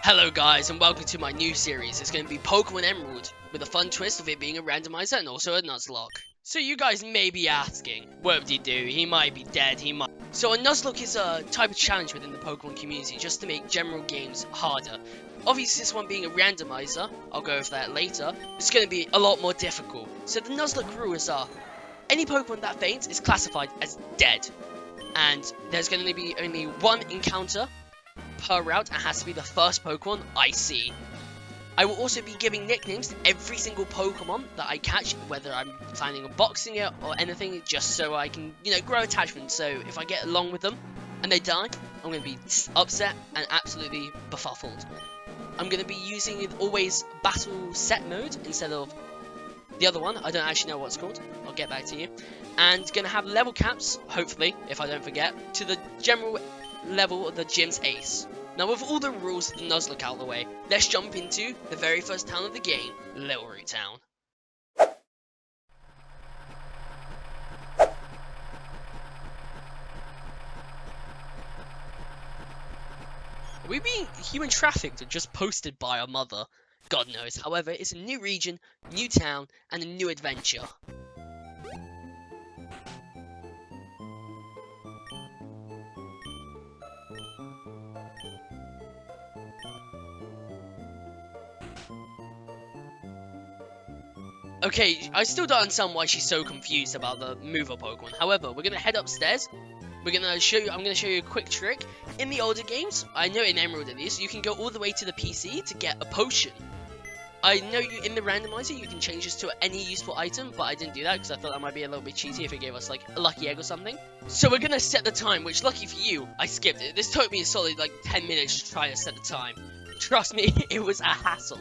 Hello guys and welcome to my new series. It's going to be Pokemon Emerald, with a fun twist of it being a randomizer and also a Nuzlocke. So you guys may be asking, what would he do? He might be dead, he might... So a Nuzlocke is a type of challenge within the Pokemon community just to make general games harder. Obviously this one being a randomizer, I'll go over that later, it's going to be a lot more difficult. So the Nuzlocke rules are, any Pokemon that faints is classified as dead. And there's going to be only one encounter per route, and has to be the first Pokemon I see. I will also be giving nicknames to every single Pokemon that I catch, whether I'm planning on boxing it or anything, just so I can, grow attachment. So if I get along with them and they die, I'm going to be upset and absolutely befuddled. I'm going to be using always battle set mode instead of the other one. I don't actually know what it's called. I'll get back to you. And going to have level caps, hopefully, if I don't forget, to the general level of the gym's ace. Now with all the rules of the Nuzlocke out of the way, let's jump into the very first town of the game, Little Root Town. Are we being human trafficked or just posted by our mother? God knows. However, it's a new region, new town, and a new adventure. Okay, I still don't understand why she's so confused about the mover Pokemon. However, we're gonna head upstairs. I'm gonna show you a quick trick. In the older games, I know in Emerald at least, you can go all the way to the PC to get a potion. I know in the randomizer you can change this to any useful item, but I didn't do that because I thought that might be a little bit cheaty if it gave us like a lucky egg or something. So we're gonna set the time, which lucky for you, I skipped it. This took me a solid like 10 minutes to try to set the time. Trust me, it was a hassle.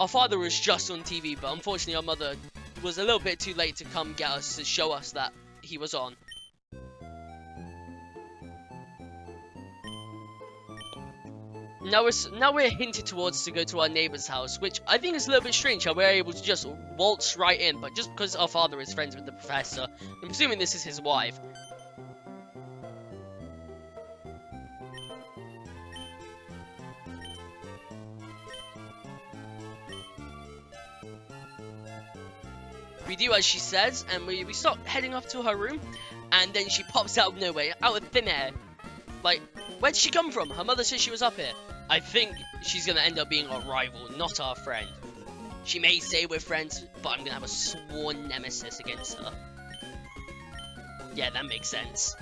Our father was just on TV, but unfortunately our mother was a little bit too late to come get us to show us that he was on. Now we're hinted towards to go to our neighbor's house, which I think is a little bit strange how we're able to just waltz right in, but just because our father is friends with the professor, I'm assuming this is his wife. We do as she says, and we start heading off to her room, and then she pops out of nowhere, out of thin air. Like, where'd she come from? Her mother said she was up here. I think she's gonna end up being our rival, not our friend. She may say we're friends, but I'm gonna have a sworn nemesis against her. Yeah, that makes sense.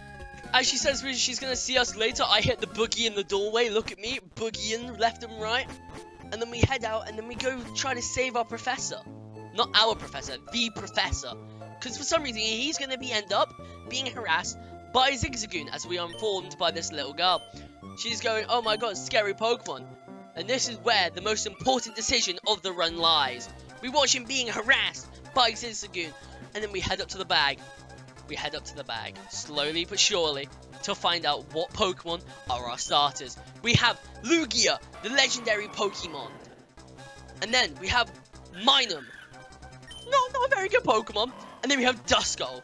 As she says she's gonna see us later, I hit the boogie in the doorway, look at me, boogieing left and right. And then we head out, and then we go try to save our professor. Not our professor, the professor. Because for some reason, he's going to end up being harassed by Zigzagoon, as we are informed by this little girl. She's going, oh my god, scary Pokemon. And this is where the most important decision of the run lies. We watch him being harassed by Zigzagoon, and then we head up to the bag. We head up to the bag, slowly but surely, to find out what Pokemon are our starters. We have Lugia, the legendary Pokemon. And then we have Minun. Not a very good Pokemon. And then we have Duskull.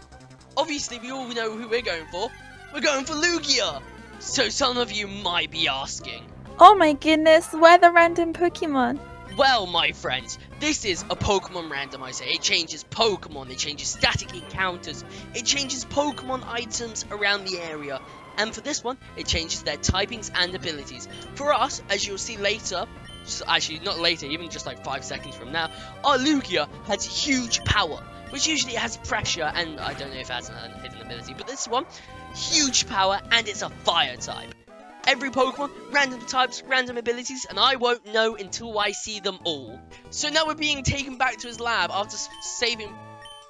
Obviously, we all know who we're going for. We're going for Lugia. So some of you might be asking, oh my goodness, why the random Pokemon? well, my friends, this is a Pokemon randomizer. It changes Pokemon, it changes static encounters, it changes Pokemon items around the area. And for this one, it changes their typings and abilities. For us, as you'll see later, actually not later, even just like 5 seconds from now, our Lugia has huge power, which usually has pressure, and I don't know if it has a hidden ability, but this one, huge power, and it's a fire type. Every Pokemon, random types, random abilities, and I won't know until I see them all. So now we're being taken back to his lab after saving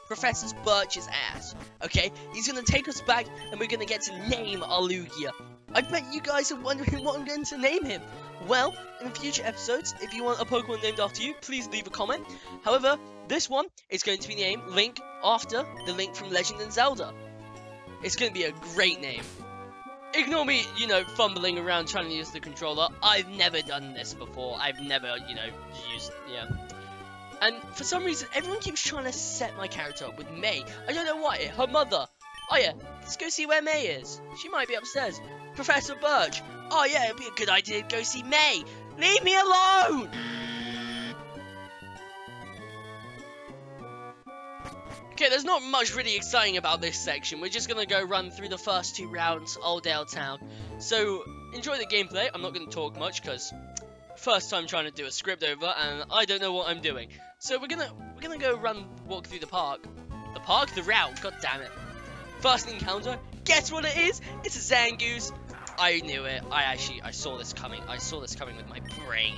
Professor Birch's ass. Okay, he's gonna take us back, and we're gonna get to name our Lugia. I bet you guys are wondering what I'm going to name him. Well, in future episodes, if you want a Pokemon named after you, please leave a comment. However, this one is going to be named Link after the Link from Legend of Zelda. It's going to be a great name. Ignore me, fumbling around trying to use the controller. I've never done this before. I've never, used, And for some reason, everyone keeps trying to set my character up with May. I don't know why. Her mother. Oh yeah, let's go see where May is. She might be upstairs. Professor Birch. Oh yeah, it'd be a good idea to go see May. Leave me alone! Okay, there's not much really exciting about this section. We're just gonna go run through the first 2 rounds, Oldale Town. So, enjoy the gameplay. I'm not gonna talk much, because first time trying to do a script over, and I don't know what I'm doing. So we're gonna go walk through the park. The park? The route, god damn it. First encounter, guess what it is? It's a Zangoose. I knew it. I saw this coming. I saw this coming with my brain.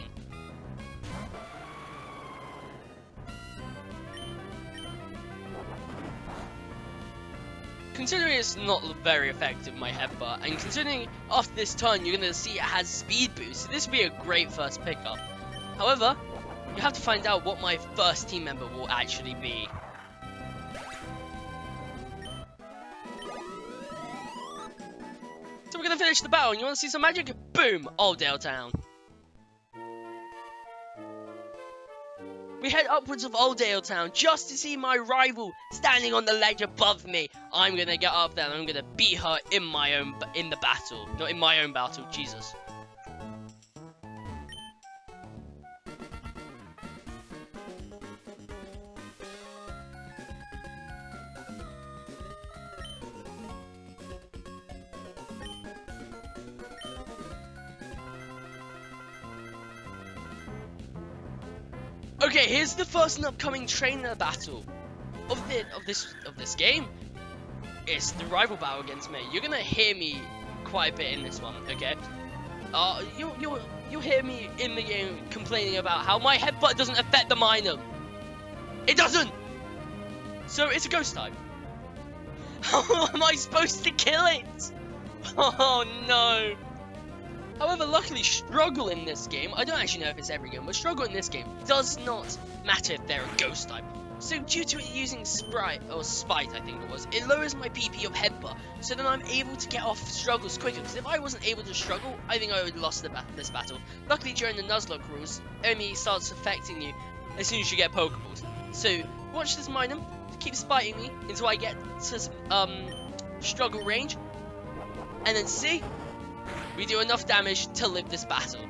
Considering it's not very effective, my headbutt, and considering after this turn you're going to see it has speed boost, this would be a great first pickup. However, you have to find out what my first team member will actually be. So we're going to finish the battle, and you want to see some magic? Boom! Oldale Town. We head upwards of Oldale Town just to see my rival standing on the ledge above me. I'm gonna get up there and I'm gonna beat her in the battle. Not in my own battle, Jesus. Okay, here's the first and upcoming trainer battle of this game. It's the rival battle against me. You're gonna hear me quite a bit in this one, okay? You'll hear me in the game complaining about how my headbutt doesn't affect the minor. It doesn't. So it's a ghost type. How am I supposed to kill it? Oh no. However, luckily, struggle in this game, I don't actually know if it's every game, but struggle in this game does not matter if they're a ghost type. So due to it using Spite, I think it was, it lowers my PP of headbutt, so then I'm able to get off struggles quicker, because if I wasn't able to struggle, I think I would have lost this battle. Luckily, during the Nuzlocke rules, enemy starts affecting you as soon as you get Pokeballs. So, watch this Minun, keep spiting me until I get to struggle range, and then see, we do enough damage to live this battle.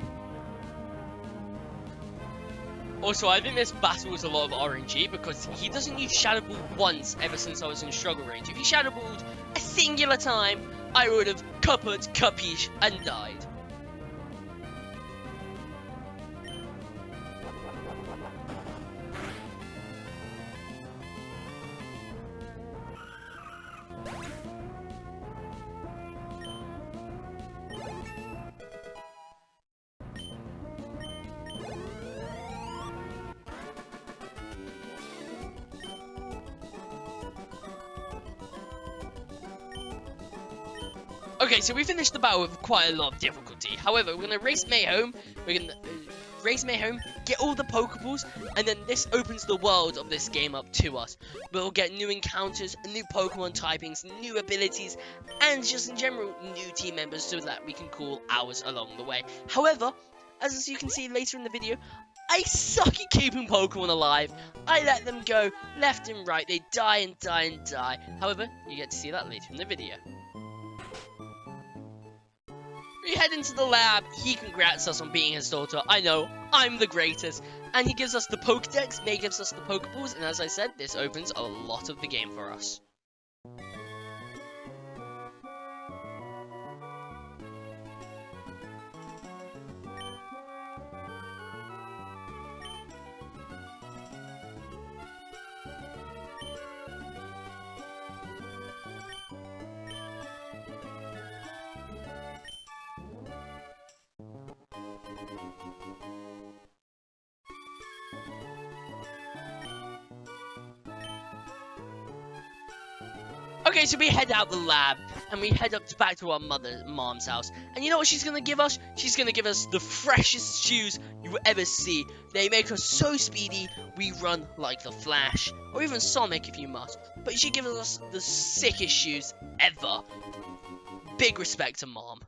Also, I think this battle is a lot of RNG because he doesn't use Shadow Ball once ever since I was in struggle range. If he Shadow Balled a singular time, I would have cuppered, capiche, and died. Okay, so we finished the battle with quite a lot of difficulty. However, we're going to race May home. We're going to race May home, get all the Pokeballs, and then this opens the world of this game up to us. We'll get new encounters, new Pokemon typings, new abilities, and just in general, new team members so that we can call ours along the way. However, as you can see later in the video, I suck at keeping Pokemon alive. I let them go left and right. They die and die and die. However, you get to see that later in the video. We head into the lab, he congrats us on beating his daughter, I know, I'm the greatest, and he gives us the Pokedex, May gives us the Pokeballs, and as I said, this opens a lot of the game for us. Okay, so we head out the lab, and we head back to our mom's house. And you know what she's going to give us? She's going to give us the freshest shoes you will ever see. They make us so speedy, we run like the Flash. Or even Sonic if you must. But she gives us the sickest shoes ever. Big respect to Mom.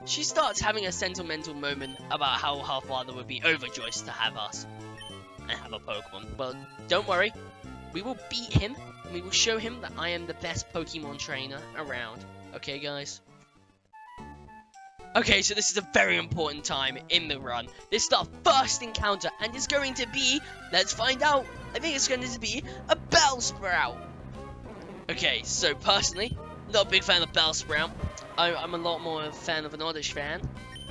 she starts having a sentimental moment about how her father would be overjoyed to have us and have a Pokemon. But don't worry, we will beat him and we will show him that I am the best Pokemon trainer around. Okay, guys? Okay, so this is a very important time in the run. This is our first encounter, and it's going to be, let's find out, I think it's going to be a Bellsprout. Okay, so personally, not a big fan of Bellsprout. I'm a lot more a fan of an Oddish fan,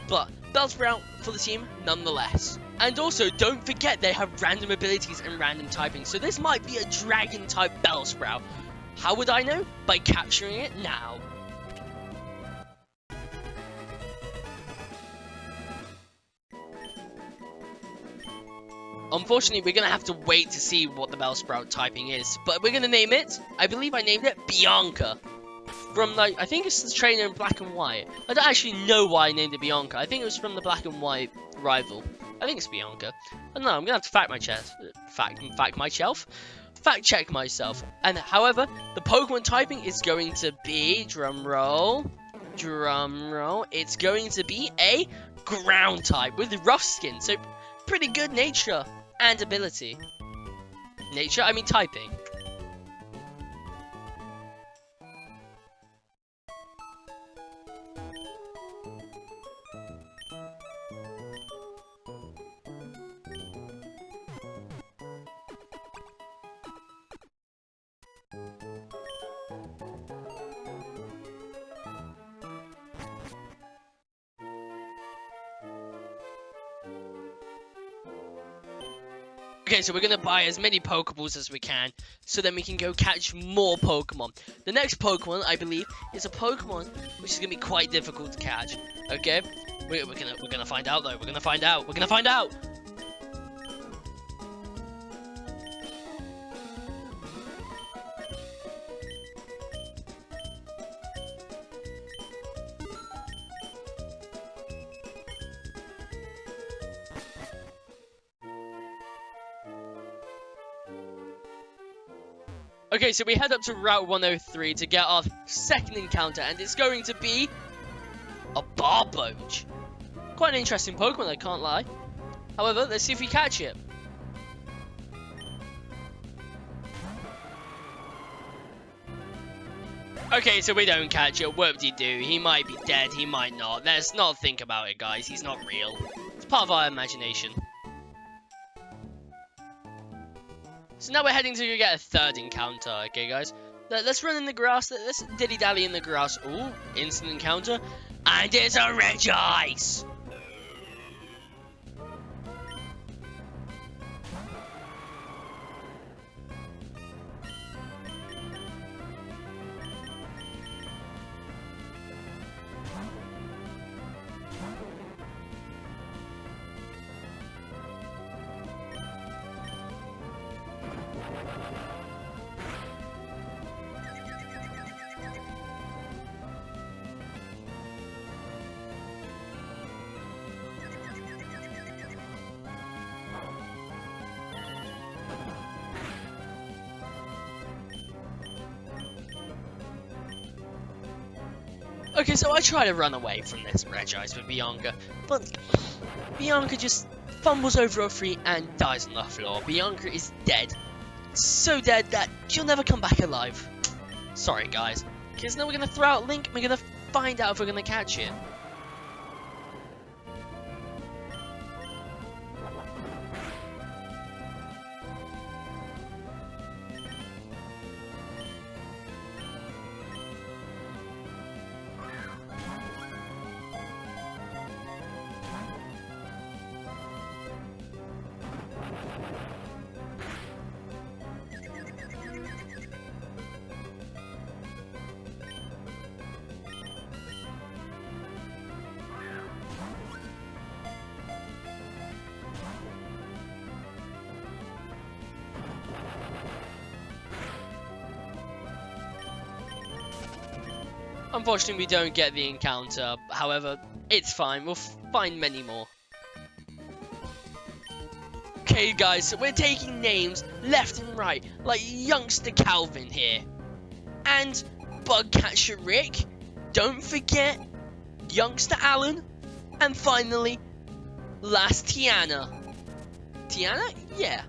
but Bellsprout for the team nonetheless. And also, don't forget they have random abilities and random typing, so this might be a Dragon-type Bellsprout. How would I know? By capturing it now. Unfortunately, we're going to have to wait to see what the Bellsprout typing is, but we're going to name it, I believe I named it Bianca. From, like, I think it's the trainer in Black and White. I don't actually know why I named it Bianca. I think it was from the Black and White rival. I think it's Bianca. I don't know, I'm going to have to fact check myself. And however, the Pokemon typing is going to be, drum roll, it's going to be a ground type with rough skin. So, pretty good nature and ability. Nature, I mean typing. Okay, so we're going to buy as many Pokeballs as we can, so then we can go catch more Pokemon. The next Pokemon, I believe, is a Pokemon which is going to be quite difficult to catch. Okay? We're gonna find out, though. We're going to find out. We're going to find out! Okay, so we head up to Route 103 to get our second encounter, and it's going to be a Barboach. Quite an interesting Pokemon, I can't lie. However, let's see if we catch it. Okay, so we don't catch it. Whoop-de-doo. He might be dead, he might not. Let's not think about it, guys. He's not real. It's part of our imagination. So now we're heading to get a third encounter, okay guys? Let's run in the grass, let's dilly-dally in the grass. Ooh, instant encounter. And it's a Regice! Okay, so I try to run away from this Regice with Bianca, but Bianca just fumbles over her feet and dies on the floor. Bianca is dead. So dead that she'll never come back alive. Sorry, guys. Because now we're going to throw out Link, we're going to find out if we're going to catch it. Unfortunately, we don't get the encounter. However, it's fine. We'll find many more. Okay, guys, so we're taking names left and right, like youngster Calvin here. And Bugcatcher Rick. Don't forget youngster Alan, and finally, last Tiana. Tiana? Yeah.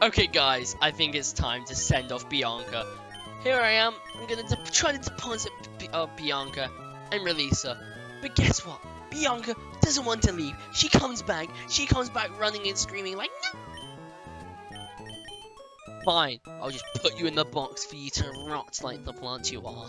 Okay guys, I think it's time to send off Bianca. Here I am, I'm gonna try to deposit Bianca and release her. But guess what? Bianca doesn't want to leave. She comes back running and screaming like, no! Fine, I'll just put you in the box for you to rot like the plant you are.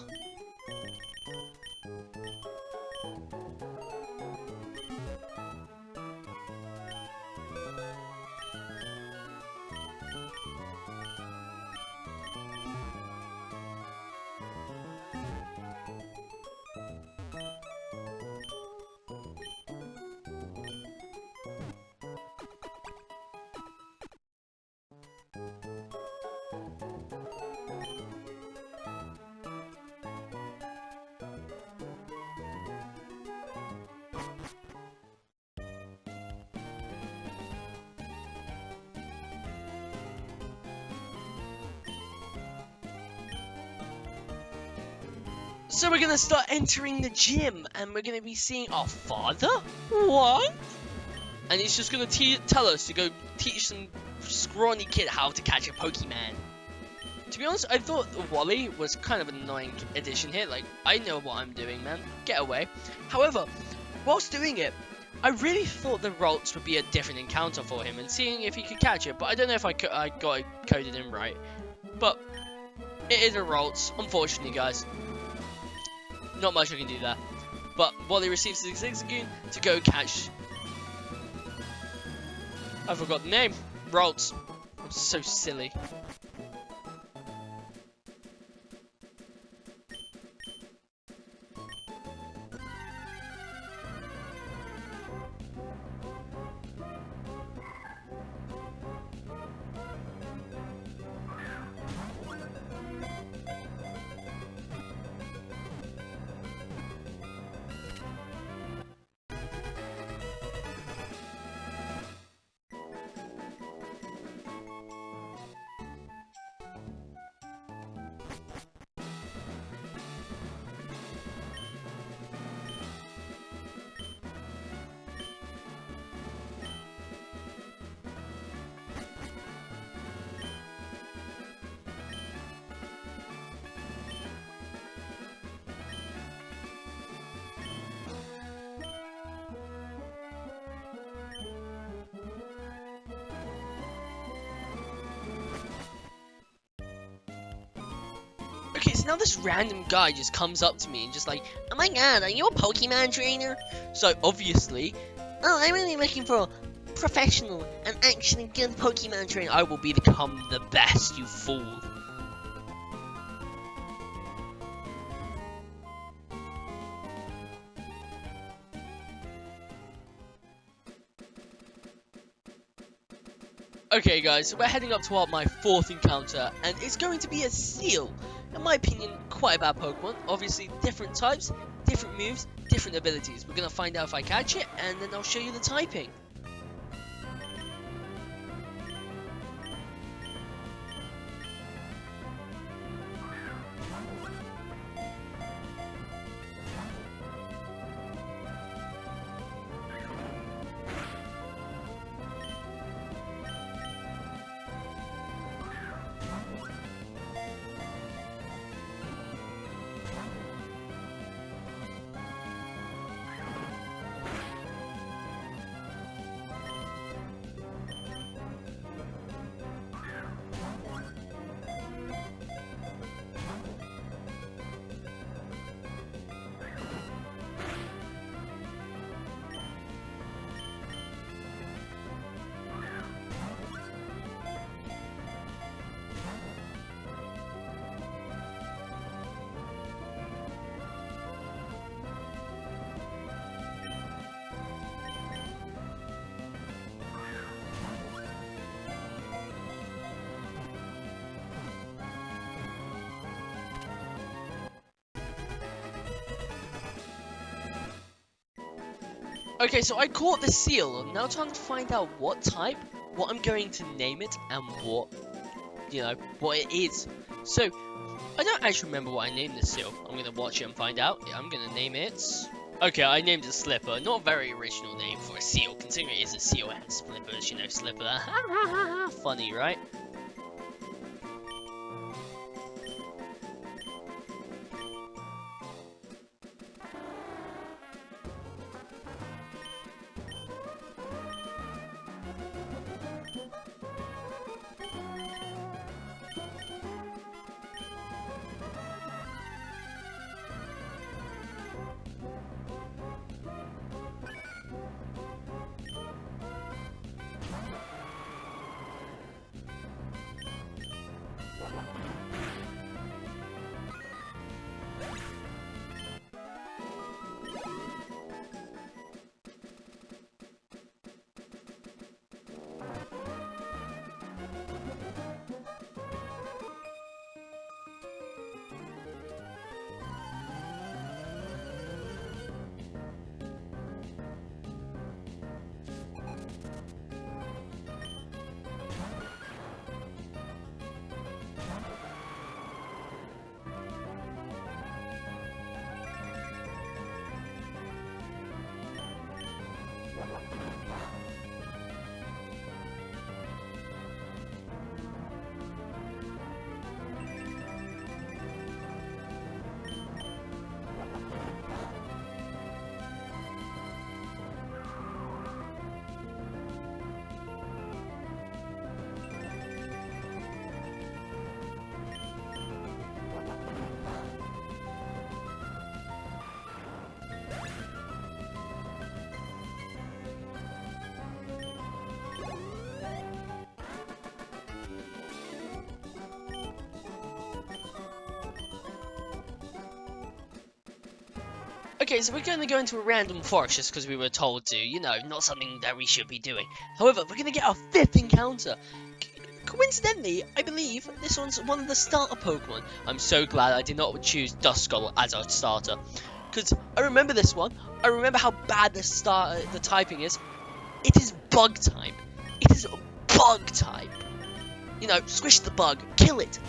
So we're gonna start entering the gym, and we're gonna be seeing our father? What? And he's just gonna tell us to go teach some scrawny kid how to catch a Pokemon. To be honest, I thought Wally was kind of an annoying addition here. Like, I know what I'm doing, man. Get away. However, whilst doing it, I really thought the Ralts would be a different encounter for him and seeing if he could catch it. But I don't know if I got it coded in right. But it is a Ralts, unfortunately, guys. Not much I can do there. But Wally receives his Zigzagoon to go catch. I forgot the name. Ralts. I'm so silly. Okay, so now this random guy just comes up to me and just like, oh my god, are you a Pokemon trainer? So obviously, oh, I'm really looking for a professional and actually good Pokemon trainer. I will become the best, you fool. Okay guys, so we're heading up to my fourth encounter, and it's going to be a Seal. In my opinion, quite a bad Pokemon. Obviously, different types, different moves, different abilities. We're going to find out if I catch it, and then I'll show you the typing. Okay, so I caught the seal. Now time to find out what type, what I'm going to name it, and what, what it is. So, I don't actually remember what I named this seal. I'm gonna watch it and find out. Yeah, I'm gonna name it. Okay, I named it Slipper. Not a very original name for a seal, considering it is a seal and Slippers, Slipper. Funny, right? Okay, so we're going to go into a random forest just because we were told to, not something that we should be doing. However, we're going to get our 5th encounter. Coincidentally, I believe this one's one of the starter Pokemon. I'm so glad I did not choose Duskull as our starter. Because I remember this one. I remember how bad the typing is. It is bug type. It is bug type. Squish the bug. Kill it.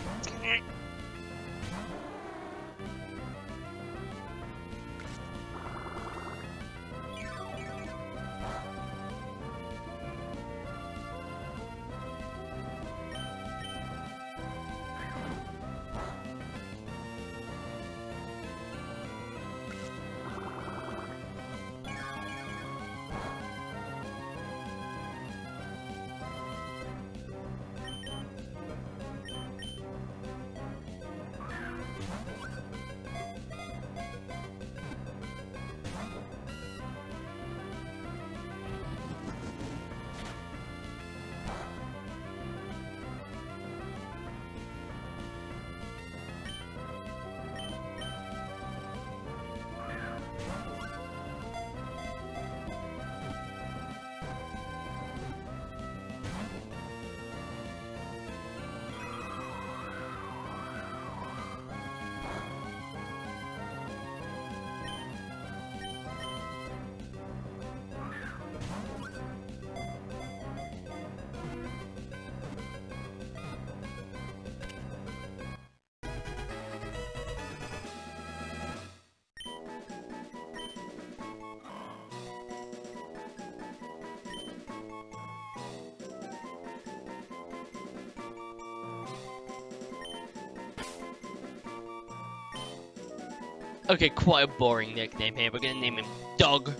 Okay, quite a boring nickname here. We're gonna name him Dog.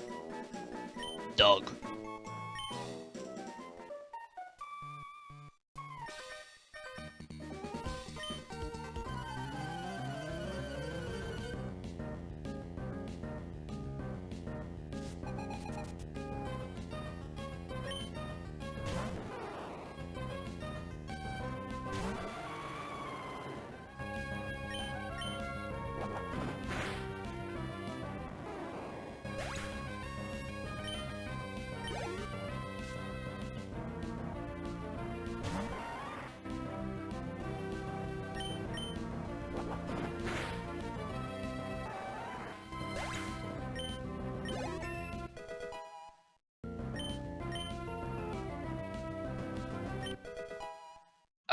Dog.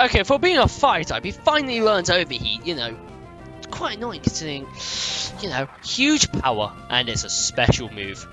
Okay, for being a fire type, he finally learned to overheat, you know. Quite annoying considering, you know, huge power, and it's a special move.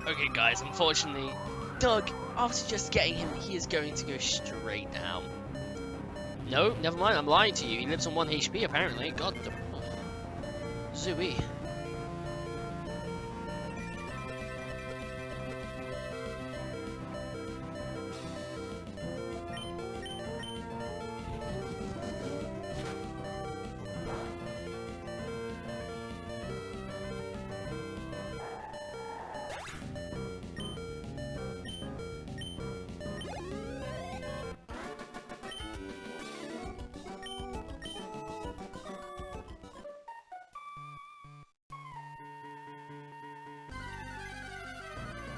Okay, guys, unfortunately, Doug, after just getting him, he is going to go straight down. No, never mind, I'm lying to you. He lives on 1 HP, apparently. God, Zooey.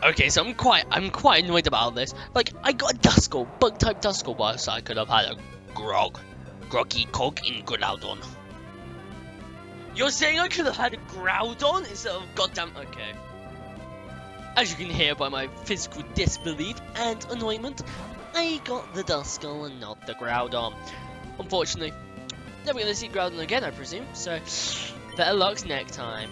Okay, so I'm quite annoyed about this. Like, I got a Duskull, bug-type Duskull, but so I could have had a Groggy Cog in Groudon. You're saying I could have had a Groudon instead of goddamn... Okay. As you can hear by my physical disbelief and annoyment, I got the Duskull and not the Groudon. Unfortunately, never gonna see Groudon again, I presume, so better luck next time.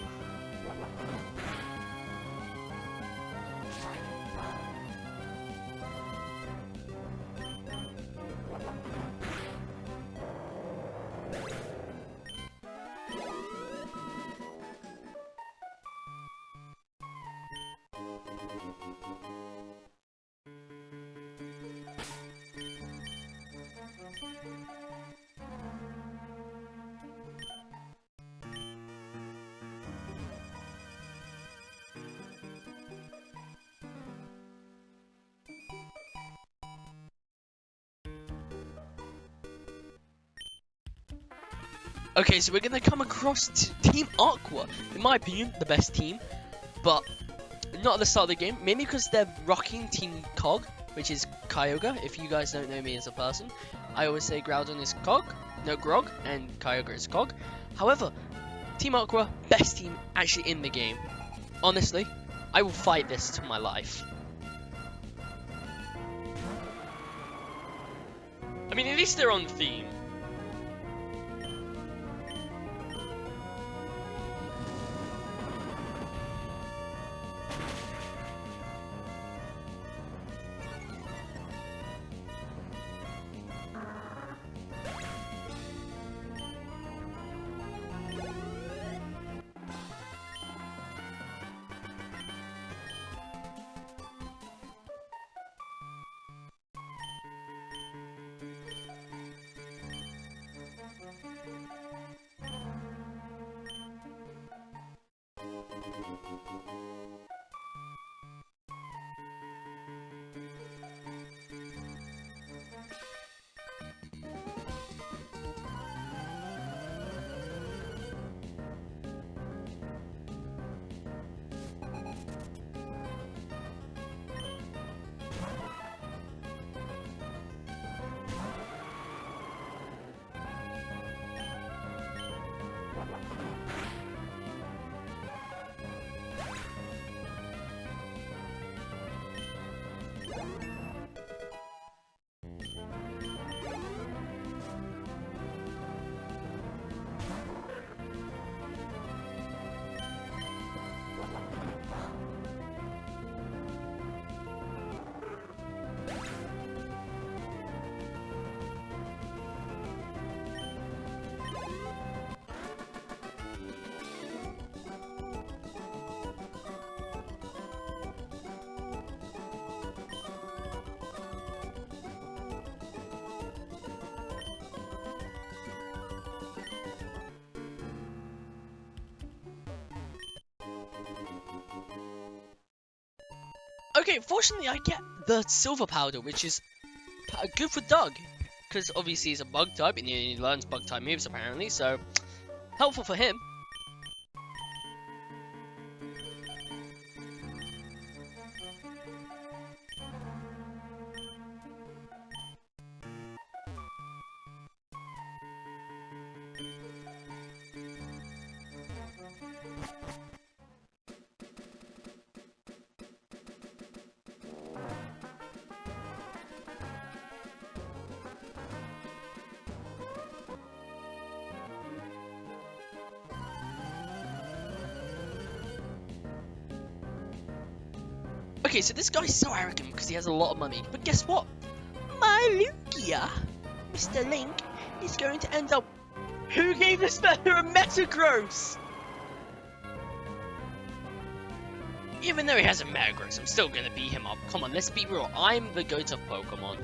Okay, so we're gonna come across Team Aqua. In my opinion, the best team, but not at the start of the game. Mainly because they're rocking Team Cog, which is Kyogre. If you guys don't know me as a person, I always say Groudon is Grog, and Kyogre is Cog. However, Team Aqua, best team actually in the game. Honestly, I will fight this to my life. I mean, at least they're on theme. Okay, fortunately I get the silver powder, which is good for Doug, because obviously he's a bug type and he learns bug type moves apparently, so helpful for him. Okay, so this guy's so arrogant because he has a lot of money, but guess what? My Lugia, Mr. Link, is going to end up... Who gave this fella a Metagross? Even though he has a Metagross, I'm still gonna beat him up. Come on, let's be real. I'm the GOAT of Pokemon.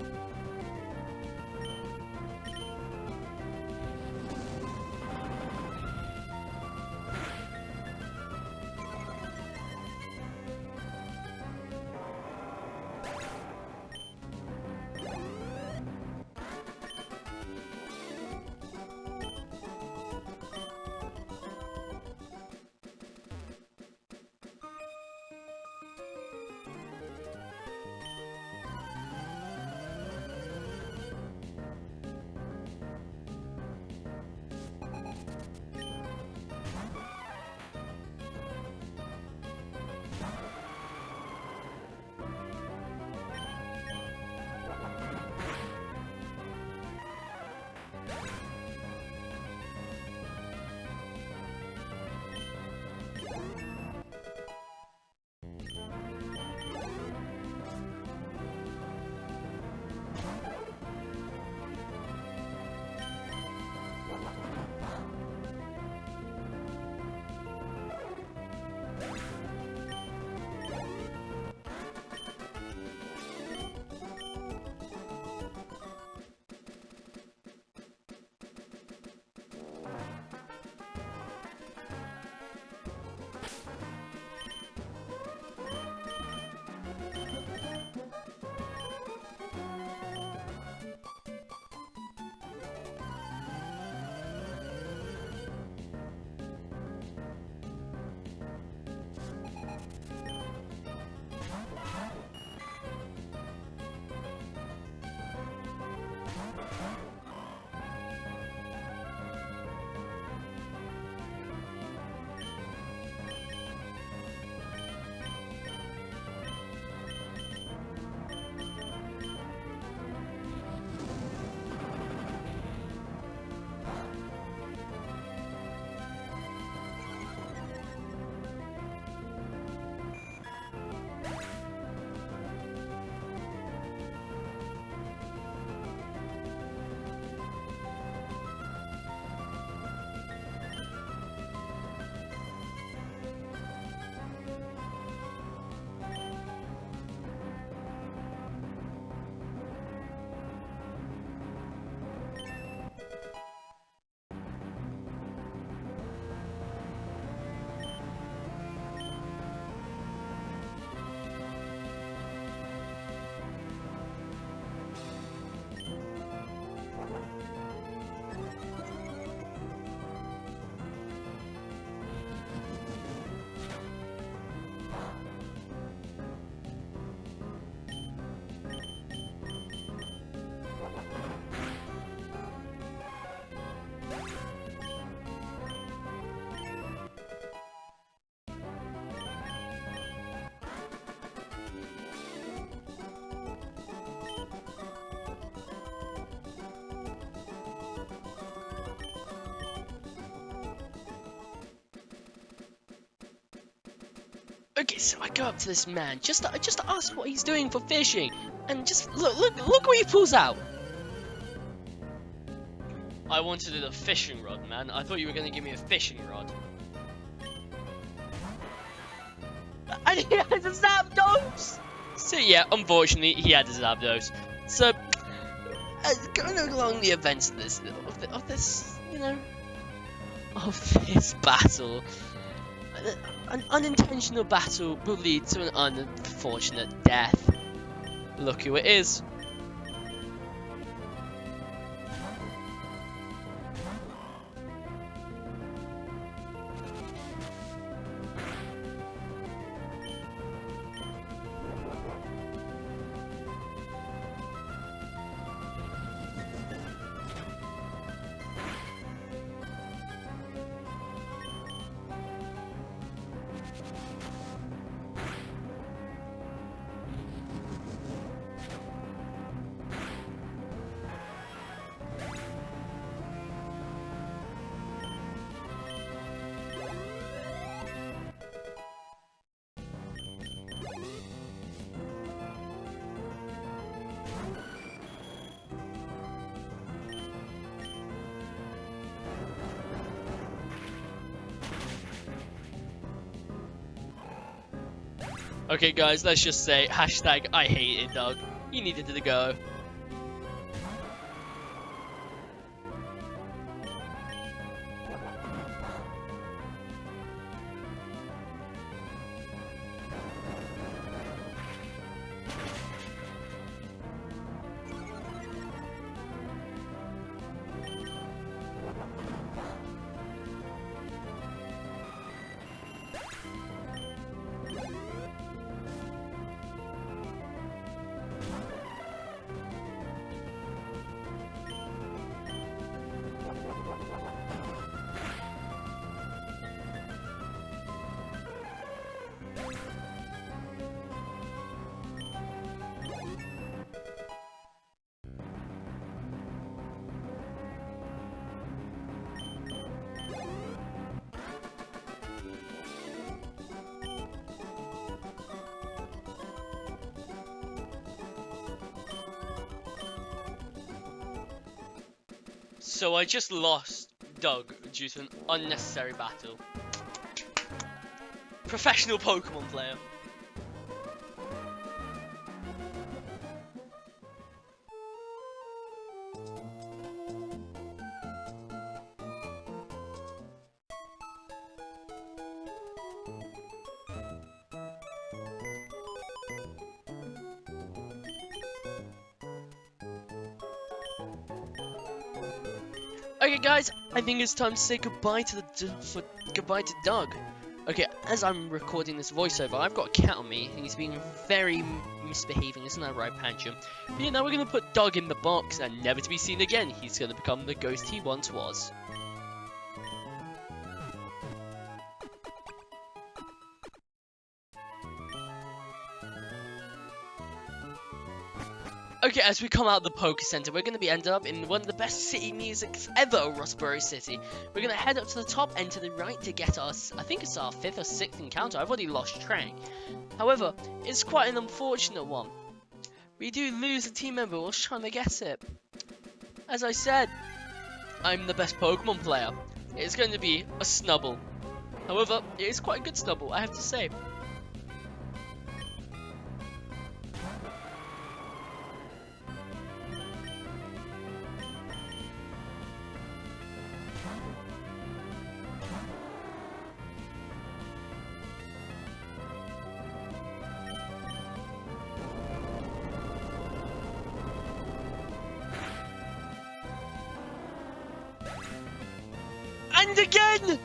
Okay, so I go up to this man just to ask what he's doing for fishing, and just look what he pulls out. I wanted a fishing rod, man. I thought you were gonna give me a fishing rod. And he had a Zapdos! So yeah, unfortunately, he had a Zapdos. So, going along the events of this, of this battle, an unintentional battle will lead to an unfortunate death. Look who it is. Okay, guys, let's just say hashtag I hate it, Doug. You needed to go. So I just lost Doug due to an unnecessary battle. Professional Pokemon player. Okay, guys, I think it's time to say goodbye to goodbye to Doug. Okay, as I'm recording this voiceover, I've got a cat on me, and he's being very misbehaving, isn't that right, Pancham? But yeah, now we're gonna put Doug in the box and never to be seen again. He's gonna become the ghost he once was. Okay, as we come out of the Poké Center, we're going to be ended up in one of the best city musics ever, Rosboro City. We're going to head up to the top and to the right to get us, I think it's our 5th or 6th encounter. I've already lost track. However, it's quite an unfortunate one. We do lose a team member whilst trying to get it. As I said, I'm the best Pokemon player. It's going to be a Snubble. However, it is quite a good Snubble, I have to say. And again!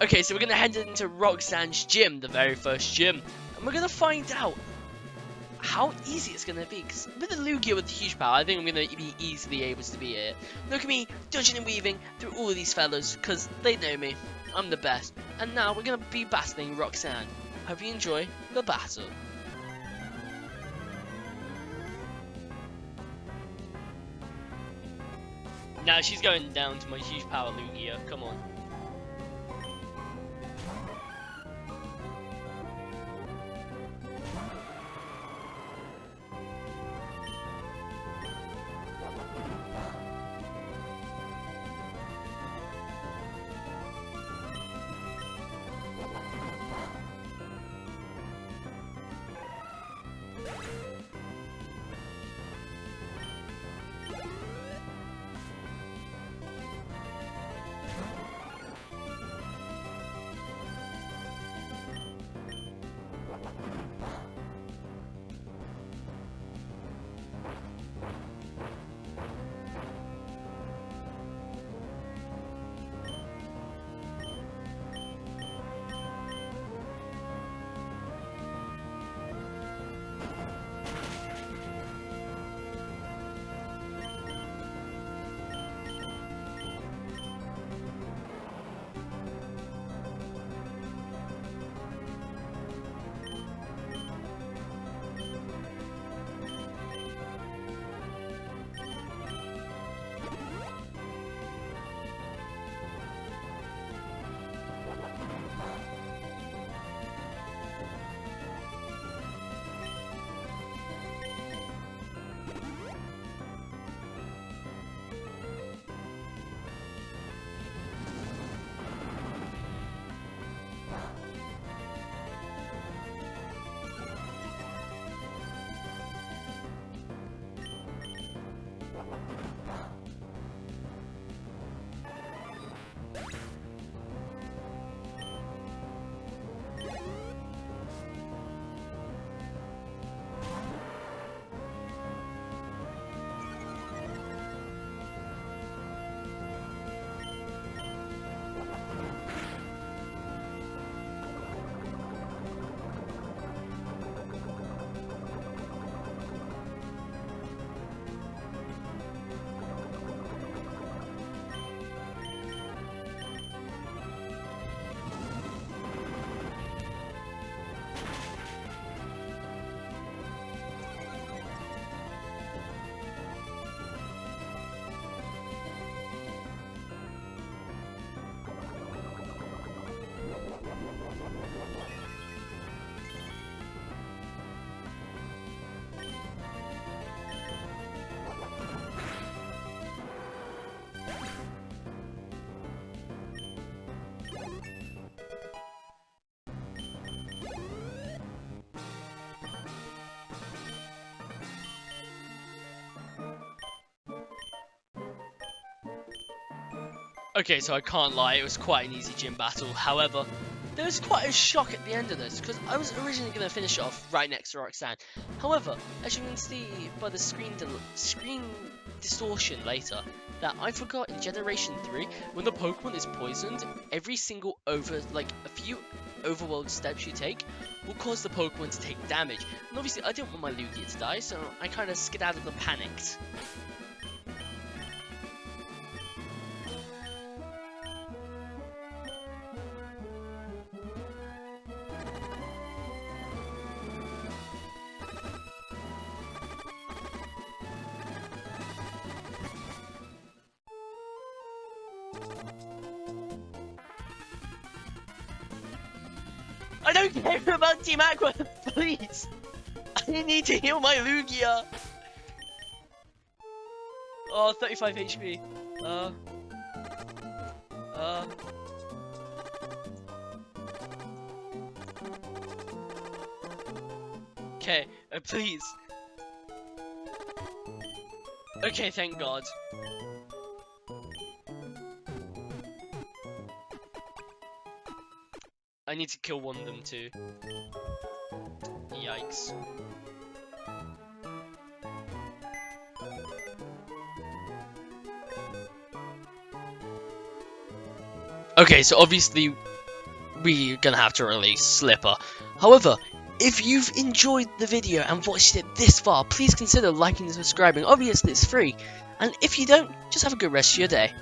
Okay, so we're gonna head into Roxanne's gym, the very first gym, and we're gonna find out how easy it's gonna be. Because with a Lugia with huge power, I think I'm gonna be easily able to beat it. Look at me dodging and weaving through all of these fellas, because they know me. I'm the best. And now we're gonna be battling Roxanne. Hope you enjoy the battle. Now she's going down to my huge power Lugia. Come on. Okay, so I can't lie, it was quite an easy gym battle. However, there was quite a shock at the end of this, because I was originally going to finish it off right next to Roxanne. However, as you can see by the screen distortion later, that I forgot in Generation 3, when the Pokemon is poisoned, every single a few overworld steps you take will cause the Pokemon to take damage. And obviously I didn't want my Lugia to die, so I kind of skedaddled and panicked. I don't care about Team Aqua, please! I need to heal my Lugia! Oh, 35 HP. Okay, please. Okay, thank God. I need to kill one of them too. Yikes. Okay, so obviously we're gonna have to release Slipper. However, if you've enjoyed the video and watched it this far, please consider liking and subscribing. Obviously, it's free. And if you don't, just have a good rest of your day.